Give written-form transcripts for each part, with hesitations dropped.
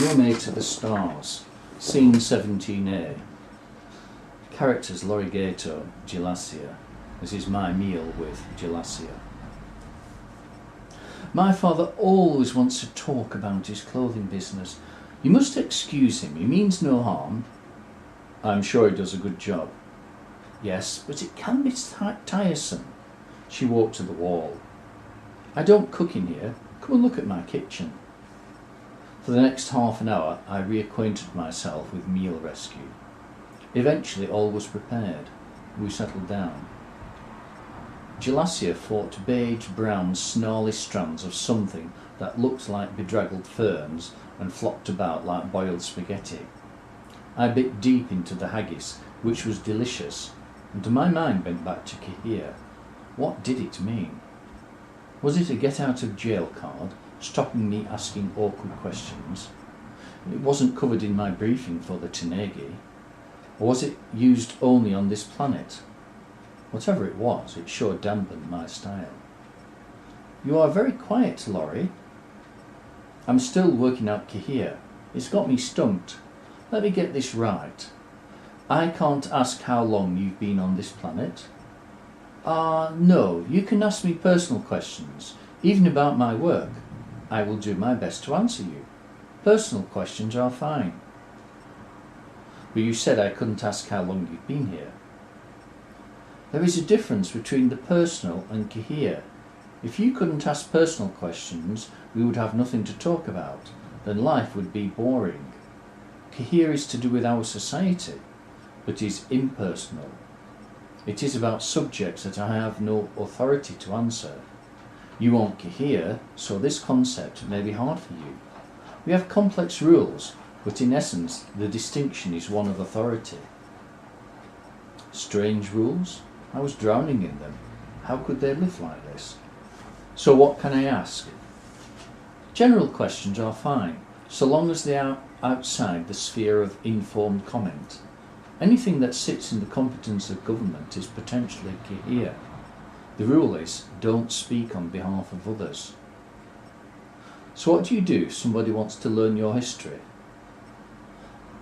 Gourmet to the Stars, Scene 17A. Characters Lory Gato, Gelassia. This is my meal with Gelassia. My father always wants to talk about his clothing business. You must excuse him, he means no harm. I'm sure he does a good job. Yes, but it can be tiresome. She walked to the wall. I don't cook in here. Come and look at my kitchen. For the next half an hour I reacquainted myself with meal rescue. Eventually all was prepared. We settled down. Gelassia fought beige-brown snarly strands of something that looked like bedraggled ferns and flopped about like boiled spaghetti. I bit deep into the haggis, which was delicious, and my mind went back to Kahir. What did it mean? Was it a get-out-of-jail card, stopping me asking awkward questions? It wasn't covered in my briefing for the Tanegi. Or was it used only on this planet? Whatever it was, it sure dampened my style. You are very quiet, Lory. I'm still working out Kahir. It's got me stumped. Let me get this right. I can't ask how long you've been on this planet. No, you can ask me personal questions, even about my work. I will do my best to answer you. Personal questions are fine. But you said I couldn't ask how long you've been here. There is a difference between the personal and Kahir. If you couldn't ask personal questions, we would have nothing to talk about. Then life would be boring. Kahir is to do with our society, but is impersonal. It is about subjects that I have no authority to answer. You want Kahir, so this concept may be hard for you. We have complex rules, but in essence the distinction is one of authority. Strange rules? I was drowning in them. How could they live like this? So what can I ask? General questions are fine, so long as they are outside the sphere of informed comment. Anything that sits in the competence of government is potentially Kahir. The rule is, don't speak on behalf of others. So what do you do if somebody wants to learn your history?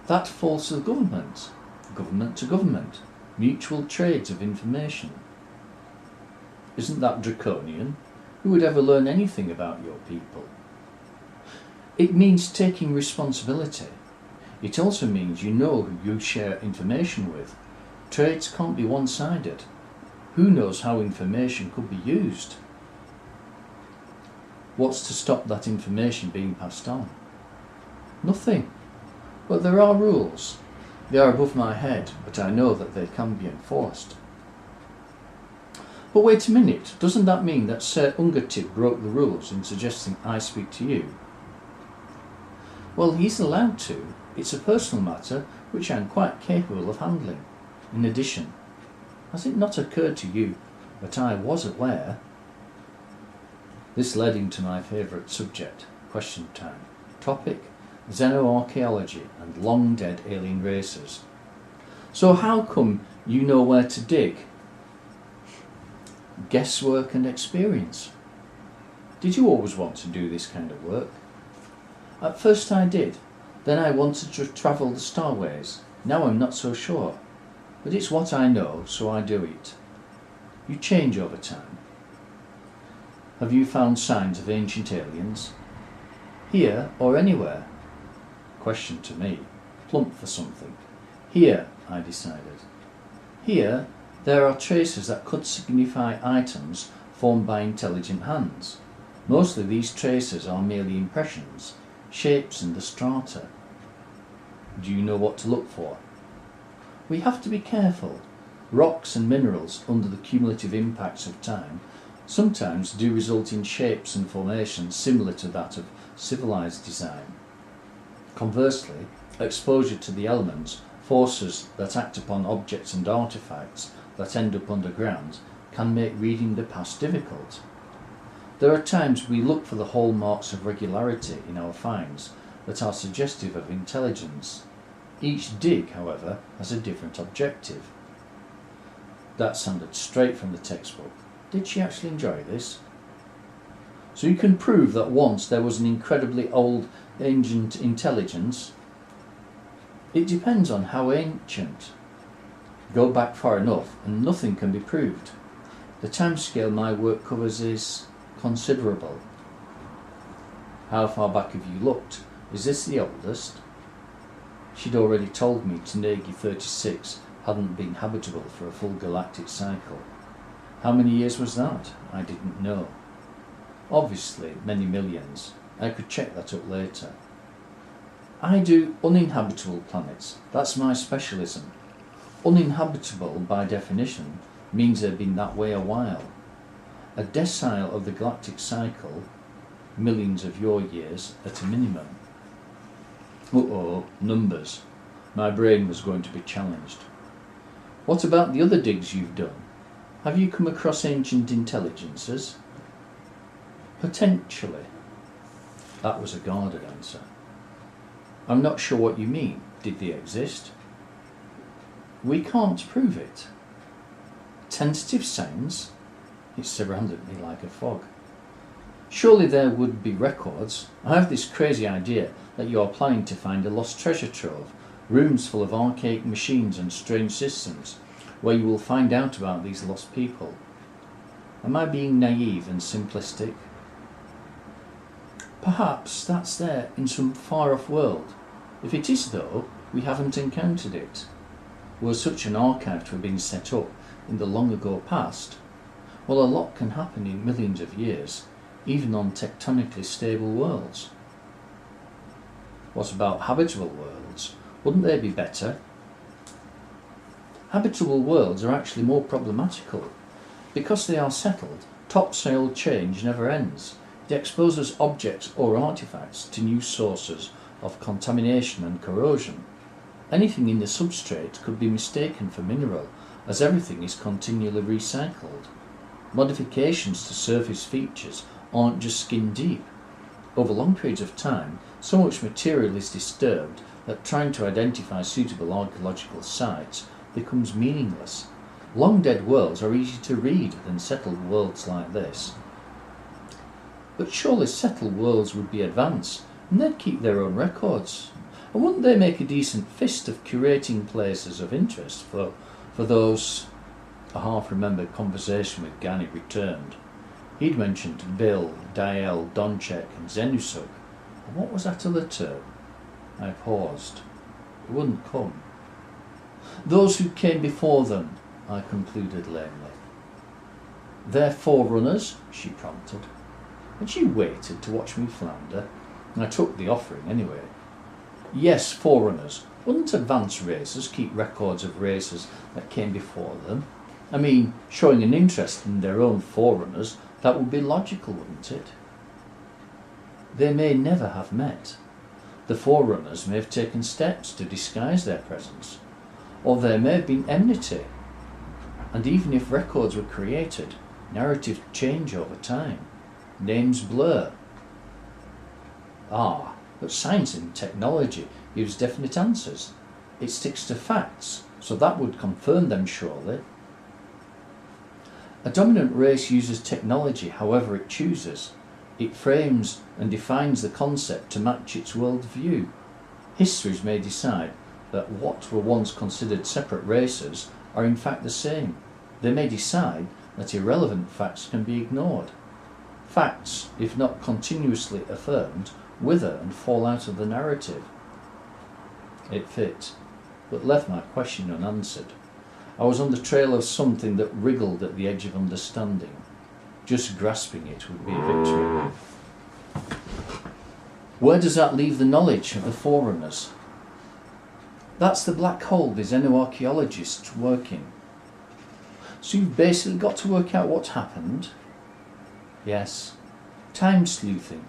That falls to the government. Government to government. Mutual trades of information. Isn't that draconian? Who would ever learn anything about your people? It means taking responsibility. It also means you know who you share information with. Trades can't be one-sided. Who knows how information could be used? What's to stop that information being passed on? Nothing. But there are rules. They are above my head, but I know that they can be enforced. But wait a minute, doesn't that mean that Sir Ungatib broke the rules in suggesting I speak to you? Well, he's allowed to. It's a personal matter which I'm quite capable of handling. In addition, has it not occurred to you that I was aware? This led into my favourite subject, question time. Topic, Xeno-archaeology and long-dead alien races. So how come you know where to dig? Guesswork and experience. Did you always want to do this kind of work? At first I did. Then I wanted to travel the starways. Now I'm not so sure. But it's what I know, so I do it. You change over time. Have you found signs of ancient aliens? Here or anywhere? Question to me. Plump for something. Here, I decided. Here, there are traces that could signify items formed by intelligent hands. Mostly these traces are merely impressions, shapes in the strata. Do you know what to look for? We have to be careful. Rocks and minerals, under the cumulative impacts of time, sometimes do result in shapes and formations similar to that of civilized design. Conversely, exposure to the elements, forces that act upon objects and artifacts that end up underground, can make reading the past difficult. There are times we look for the hallmarks of regularity in our finds that are suggestive of intelligence. Each dig, however, has a different objective. That sounded straight from the textbook. Did she actually enjoy this? So you can prove that once there was an incredibly old ancient intelligence? It depends on how ancient. Go back far enough and nothing can be proved. The timescale my work covers is considerable. How far back have you looked? Is this the oldest? She'd already told me Tanegi 36 hadn't been habitable for a full galactic cycle. How many years was that? I didn't know. Obviously, many millions. I could check that up later. I do uninhabitable planets. That's my specialism. Uninhabitable, by definition, means they've been that way a while. A decile of the galactic cycle, millions of your years at a minimum. Uh-oh, numbers. My brain was going to be challenged. What about the other digs you've done? Have you come across ancient intelligences? Potentially. That was a guarded answer. I'm not sure what you mean. Did they exist? We can't prove it. Tentative science? It surrounded me like a fog. Surely there would be records. I have this crazy idea that you are planning to find a lost treasure trove, rooms full of archaic machines and strange systems, where you will find out about these lost people. Am I being naive and simplistic? Perhaps that's there in some far-off world. If it is, though, we haven't encountered it. Were such an archive to have been set up in the long-ago past, well, a lot can happen in millions of years, even on tectonically stable worlds. What about habitable worlds? Wouldn't they be better? Habitable worlds are actually more problematical. Because they are settled, topsoil change never ends. It exposes objects or artifacts to new sources of contamination and corrosion. Anything in the substrate could be mistaken for mineral, as everything is continually recycled. Modifications to surface features aren't just skin deep. Over long periods of time, so much material is disturbed that trying to identify suitable archaeological sites becomes meaningless. Long dead worlds are easier to read than settled worlds like this. But surely settled worlds would be advanced, and they'd keep their own records. And wouldn't they make a decent fist of curating places of interest for those? A half-remembered conversation with Gani returned. He'd mentioned Bill, Dael, Donchek and Zenusuk. And what was that other term? I paused. It wouldn't come. Those who came before them, I concluded lamely. Their forerunners, she prompted. And she waited to watch me flounder, and I took the offering anyway. Yes, forerunners. Wouldn't advanced racers keep records of racers that came before them? I mean, showing an interest in their own forerunners, that would be logical, wouldn't it? They may never have met. The forerunners may have taken steps to disguise their presence, or there may have been enmity. And even if records were created, narratives change over time. Names blur. But science and technology gives definite answers. It sticks to facts, so that would confirm them surely. A dominant race uses technology however it chooses. It frames and defines the concept to match its worldview. Histories may decide that what were once considered separate races are in fact the same. They may decide that irrelevant facts can be ignored. Facts, if not continuously affirmed, wither and fall out of the narrative. It fit, but left my question unanswered. I was on the trail of something that wriggled at the edge of understanding. Just grasping it would be a victory. Where does that leave the knowledge of the forerunners? That's the black hole the Xeno-archaeologists work in. So you've basically got to work out what happened? Yes. Time sleuthing.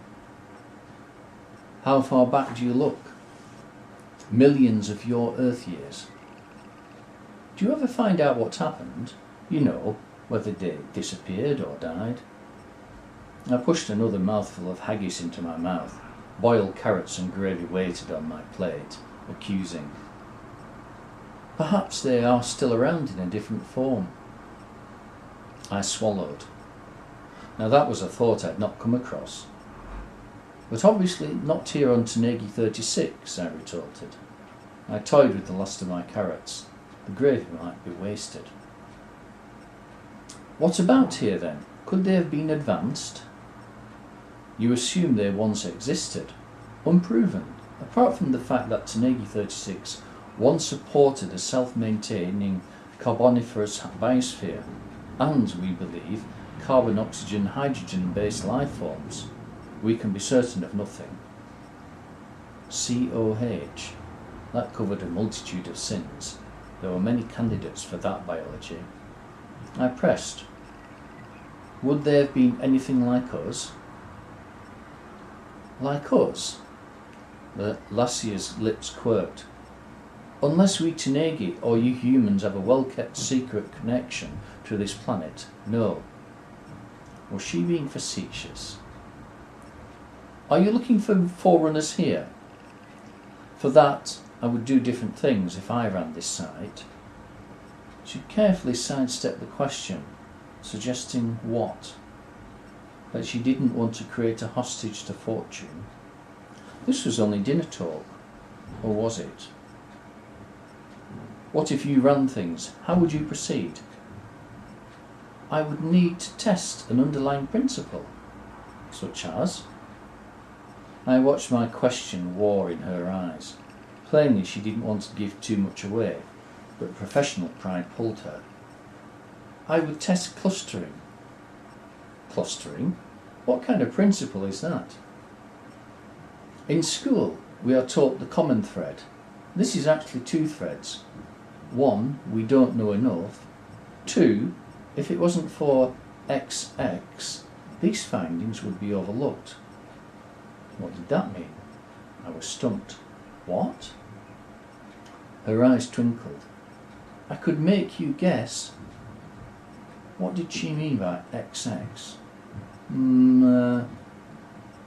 How far back do you look? Millions of your Earth years. Do you ever find out what happened? You know, whether they disappeared or died? I pushed another mouthful of haggis into my mouth. Boiled carrots and gravy waited on my plate, accusing. Perhaps they are still around in a different form. I swallowed. Now that was a thought I'd not come across. But obviously not here on Tanegi 36, I retorted. I toyed with the last of my carrots. The gravy might be wasted. What about here then? Could they have been advanced? You assume they once existed. Unproven, apart from the fact that Tanegi 36 once supported a self-maintaining carboniferous biosphere, and, we believe, carbon, oxygen, hydrogen-based life forms. We can be certain of nothing. COH. That covered a multitude of sins. There were many candidates for that biology. I pressed. Would they have been anything like us? Like us? Lassier's lips quirked. Unless we Tanegi or you humans have a well-kept secret connection to this planet, no. Was she being facetious? Are you looking for forerunners here? For that, I would do different things if I ran this site. She carefully sidestepped the question, suggesting what? That she didn't want to create a hostage to fortune. This was only dinner talk, or was it? What if you ran things? How would you proceed? I would need to test an underlying principle, such as? I watched my question war in her eyes. Plainly she didn't want to give too much away, but professional pride pulled her. I would test clustering. Clustering? What kind of principle is that? In school, we are taught the common thread. This is actually two threads. One, we don't know enough. Two, if it wasn't for XX, these findings would be overlooked. What did that mean? I was stumped. What? Her eyes twinkled. I could make you guess. What did she mean by XX?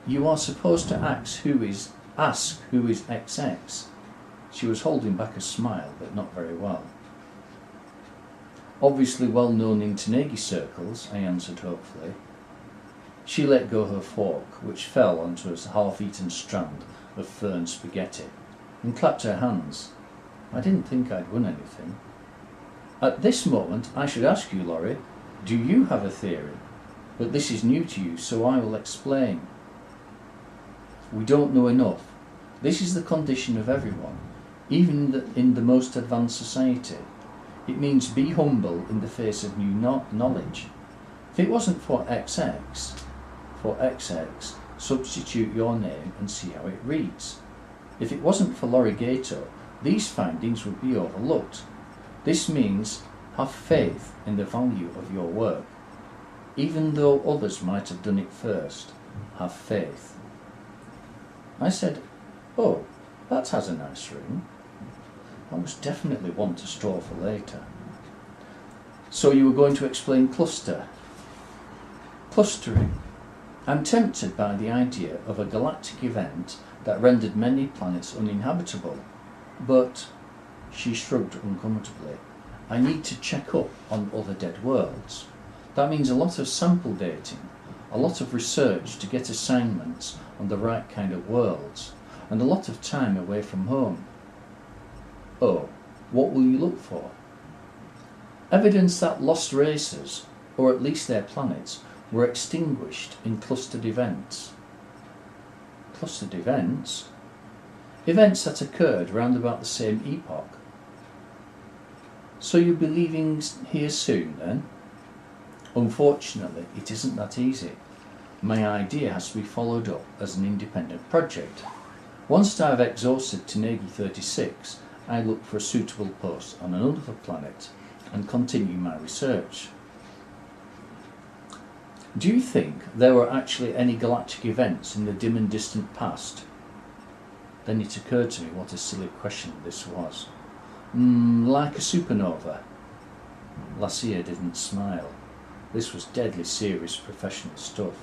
You are supposed to ask who is XX. She was holding back a smile, but not very well. Obviously well known in Tanegi circles, I answered hopefully. She let go her fork, which fell onto a half-eaten strand of fern spaghetti, and clapped her hands. I didn't think I'd won anything. At this moment, I should ask you, Lory, do you have a theory? But this is new to you, so I will explain. We don't know enough. This is the condition of everyone, even in the most advanced society. It means be humble in the face of new knowledge. If it wasn't for XX, substitute your name and see how it reads. If it wasn't for Lory Gato, these findings would be overlooked. This means have faith in the value of your work. Even though others might have done it first, have faith. I said, oh, that has a nice ring. That was definitely one to store for later. So you were going to explain clustering. I'm tempted by the idea of a galactic event that rendered many planets uninhabitable, but, she shrugged uncomfortably, I need to check up on other dead worlds. That means a lot of sample dating, a lot of research to get assignments on the right kind of worlds, and a lot of time away from home. Oh, what will you look for? Evidence that lost races, or at least their planets, were extinguished in clustered events. Clustered events? Events that occurred round about the same epoch. So you'll be leaving here soon, then? Unfortunately, it isn't that easy. My idea has to be followed up as an independent project. Once I've exhausted Tanegi 36, I look for a suitable post on another planet and continue my research. Do you think there were actually any galactic events in the dim and distant past? Then it occurred to me what a silly question this was. Like a supernova. Lassier didn't smile. This was deadly serious professional stuff.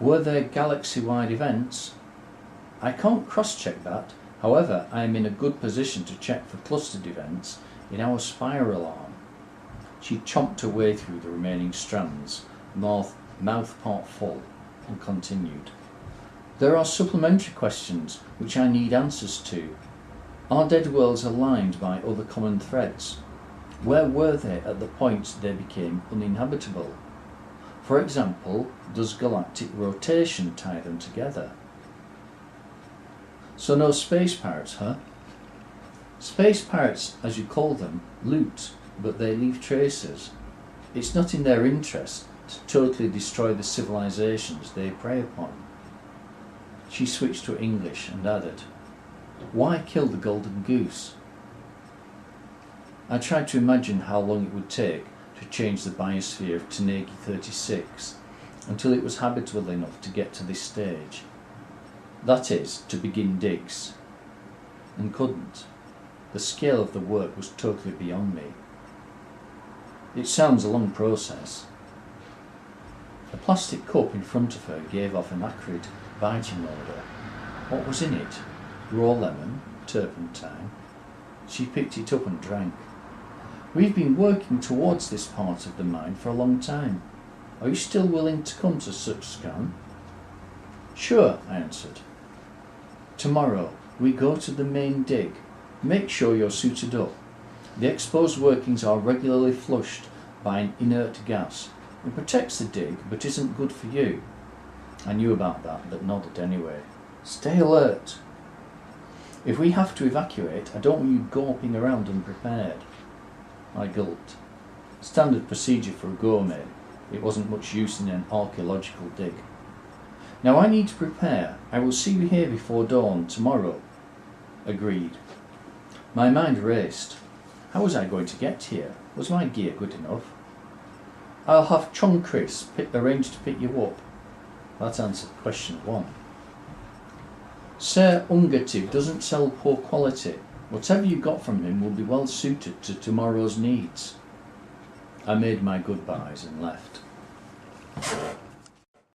Were there galaxy-wide events? I can't cross-check that. However, I am in a good position to check for clustered events in our spiral arm. She chomped her way through the remaining strands, mouth part full, and continued. There are supplementary questions which I need answers to. Are dead worlds aligned by other common threads? Where were they at the point they became uninhabitable? For example, does galactic rotation tie them together? So no space pirates, huh? Space pirates, as you call them, loot, but they leave traces. It's not in their interest to totally destroy the civilizations they prey upon. She switched to English and added, why kill the golden goose? I tried to imagine how long it would take to change the biosphere of Tanegi 36 until it was habitable enough to get to this stage. That is, to begin digs. And couldn't. The scale of the work was totally beyond me. It sounds a long process. The plastic cup in front of her gave off an acrid, biting odour. What was in it? Raw lemon? Turpentine? She picked it up and drank. We've been working towards this part of the mine for a long time. Are you still willing to come to such scan? Sure, I answered. Tomorrow we go to the main dig. Make sure you're suited up. The exposed workings are regularly flushed by an inert gas. It protects the dig but isn't good for you. I knew about that but nodded anyway. Stay alert. If we have to evacuate, I don't want you gawping around unprepared. I gulped. Standard procedure for a gourmet. It wasn't much use in an archaeological dig. Now I need to prepare. I will see you here before dawn tomorrow. Agreed. My mind raced. How was I going to get here? Was my gear good enough? I'll have Chong Chris arrange to pick you up. That answered question 1. Sir Ungativ doesn't sell poor quality. Whatever you got from him will be well suited to tomorrow's needs. I made my goodbyes and left.